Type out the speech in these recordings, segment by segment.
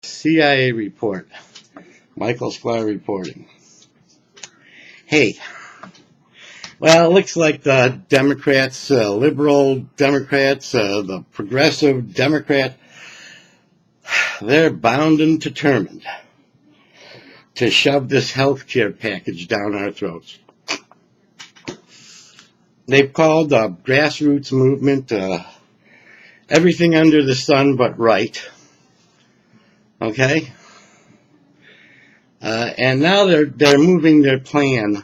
CIA report. Michael Sklar reporting. Hey, well, it looks like the Democrats, liberal Democrats, the progressive Democrat, they're bound and determined to shove this health care package down our throats. They've called the grassroots movement everything under the sun but right. Okay? And now they're moving their plan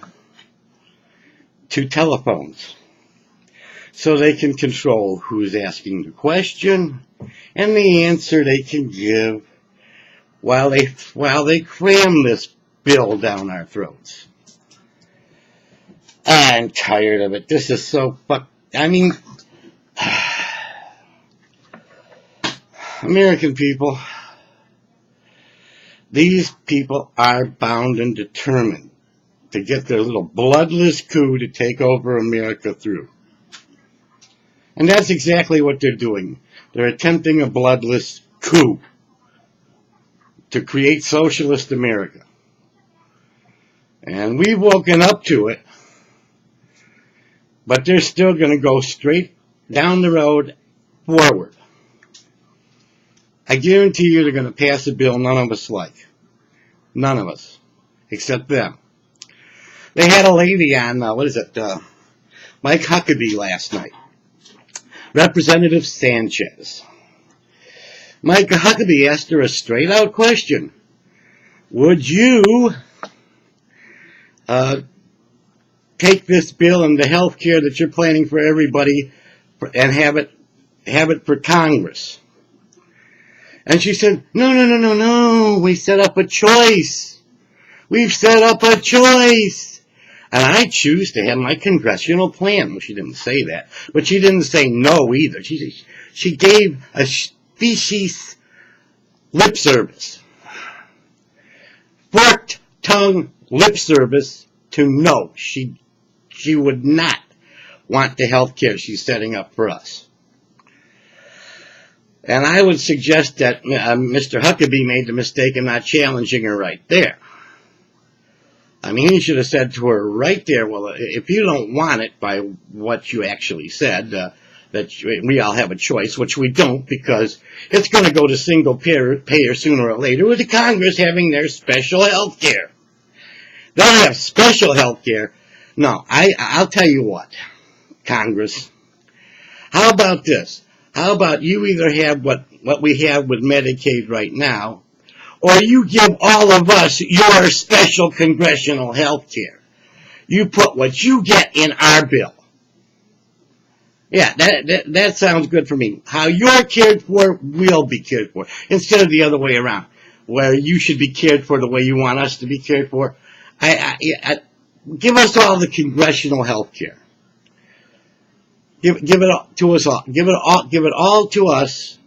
to telephones so they can control who's asking the question and the answer they can give while they cram this bill down our throats. I'm tired of it. This is so American people, these people are bound and determined to get their little bloodless coup to take over America through. And that's exactly what they're doing. They're attempting a bloodless coup to create socialist America. And we've woken up to it, but they're still going to go straight down the road forward. I guarantee you they're going to pass a bill none of us like. None of us. Except them. They had a lady on, Mike Huckabee last night. Representative Sanchez. Mike Huckabee asked her a straight out question. Would you take this bill and the health care that you're planning for everybody and have it for Congress? And she said, no, we set up a choice. We've set up a choice. And I choose to have my congressional plan. Well, she didn't say that. But she didn't say no either. She gave a species lip service. Forked tongue lip service to no. She would not want the health care she's setting up for us. And I would suggest that Mr. Huckabee made the mistake of not challenging her right there. I mean, he should have said to her right there, well, if you don't want it by what you actually said, that we all have a choice, which we don't because it's going to go to single payer sooner or later with the Congress having their special health care. They'll have special health care. No, I'll tell you what, Congress. How about this? How about you either have what we have with Medicaid right now, or you give all of us your special congressional health care. You put what you get in our bill. Yeah, that sounds good for me. How you're cared for, we'll be cared for. Instead of the other way around, where you should be cared for the way you want us to be cared for. Give us all the congressional health care. Give it all to us all. Give it all to us,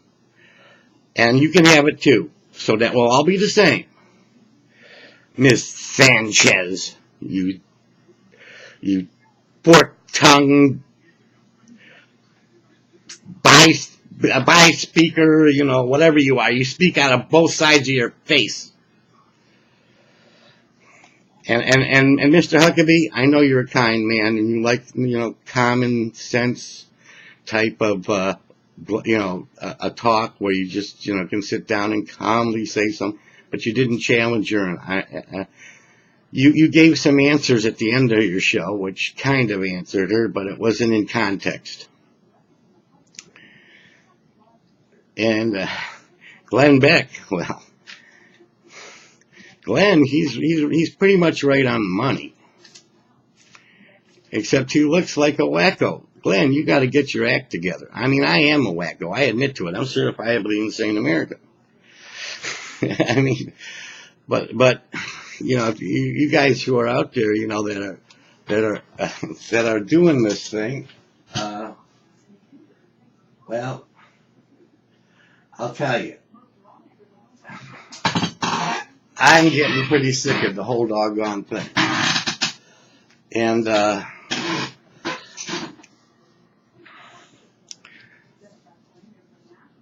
and you can have it too. So that will all be the same. Miss Sanchez, you fork-tongued by speaker, whatever you are. You speak out of both sides of your face. And Mr. Huckabee, I know you're a kind man and you like, common sense type of, a talk where you just, can sit down and calmly say something, but you didn't challenge her. You gave some answers at the end of your show, which kind of answered her, but it wasn't in context. And Glenn Beck, well, Glenn, he's pretty much right on the money. Except he looks like a wacko. Glenn, you got to get your act together. I mean, I am a wacko. I admit to it. I'm certifiably insane American. I mean, but you guys who are out there, that are doing this thing, well, I'll tell you, I'm getting pretty sick of the whole doggone thing. And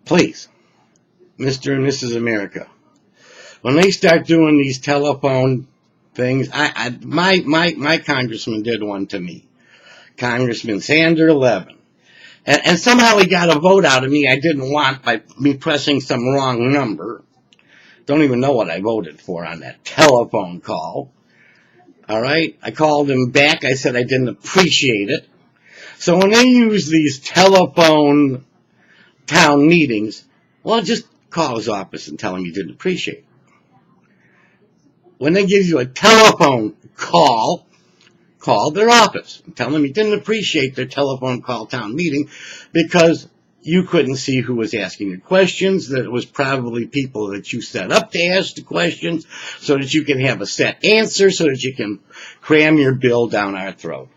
please, Mr. and Mrs. America, when they start doing these telephone things, my congressman did one to me. Congressman Sander 11. And somehow he got a vote out of me I didn't want by me pressing some wrong number. Don't even know what I voted for on that telephone call. All right? I called him back. I said I didn't appreciate it. So when they use these telephone town meetings, well, just call his office and tell him you didn't appreciate it. When they give you a telephone call their office and tell them you didn't appreciate their telephone call town meeting because you couldn't see who was asking the questions, that it was probably people that you set up to ask the questions so that you can have a set answer so that you can cram your bill down our throat.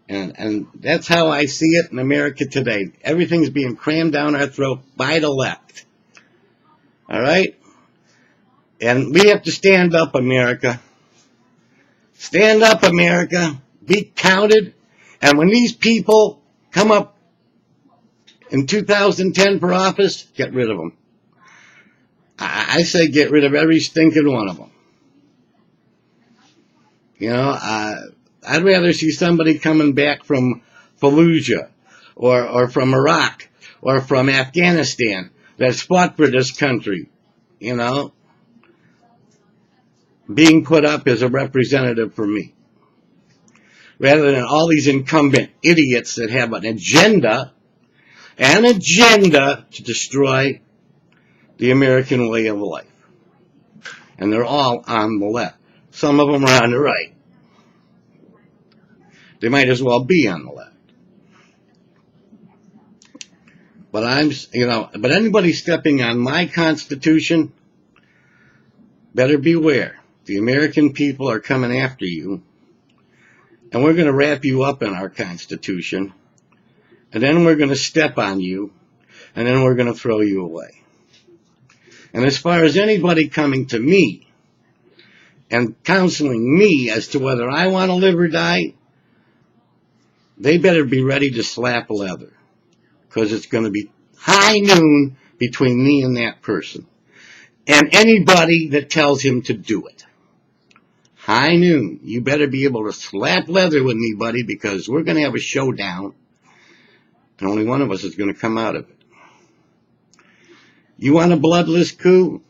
And that's how I see it in America today. Everything's being crammed down our throat by the left. All right? And we have to stand up, America. Stand up, America. Be counted. And when these people come up in 2010 for office, get rid of them. I say get rid of every stinking one of them. You know, I'd rather see somebody coming back from Fallujah or from Iraq or from Afghanistan that's fought for this country, you know, being put up as a representative for me. Rather than all these incumbent idiots that have an agenda to destroy the American way of life. And they're all on the left. Some of them are on the right. They might as well be on the left. But anybody stepping on my Constitution, better beware. The American people are coming after you. And we're going to wrap you up in our Constitution. And then we're going to step on you. And then we're going to throw you away. And as far as anybody coming to me and counseling me as to whether I want to live or die, they better be ready to slap leather. Because it's going to be high noon between me and that person. And anybody that tells him to do it. High noon. You better be able to slap leather with me, buddy, because we're going to have a showdown. And only one of us is going to come out of it. You want a bloodless coup?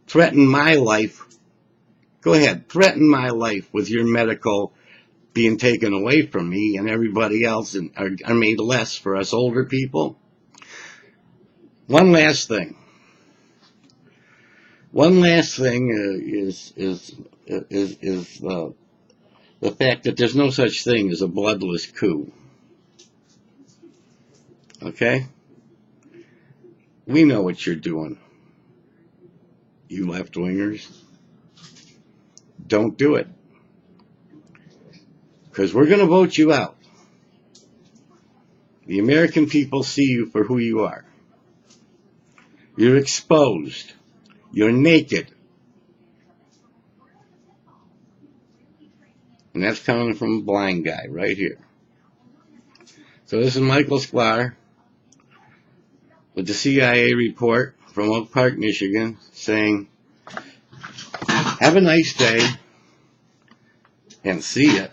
Threaten my life. Go ahead. Threaten my life with your medical being taken away from me and everybody else and are made less for us older people. One last thing. One last thing is the fact that there's no such thing as a bloodless coup. Okay? We know what you're doing, you left-wingers. Don't do it. Because we're going to vote you out. The American people see you for who you are. You're exposed. You're naked. And that's coming from a blind guy right here. So this is Michael Sklar with the CIA report from Oak Park, Michigan, saying, have a nice day and see ya.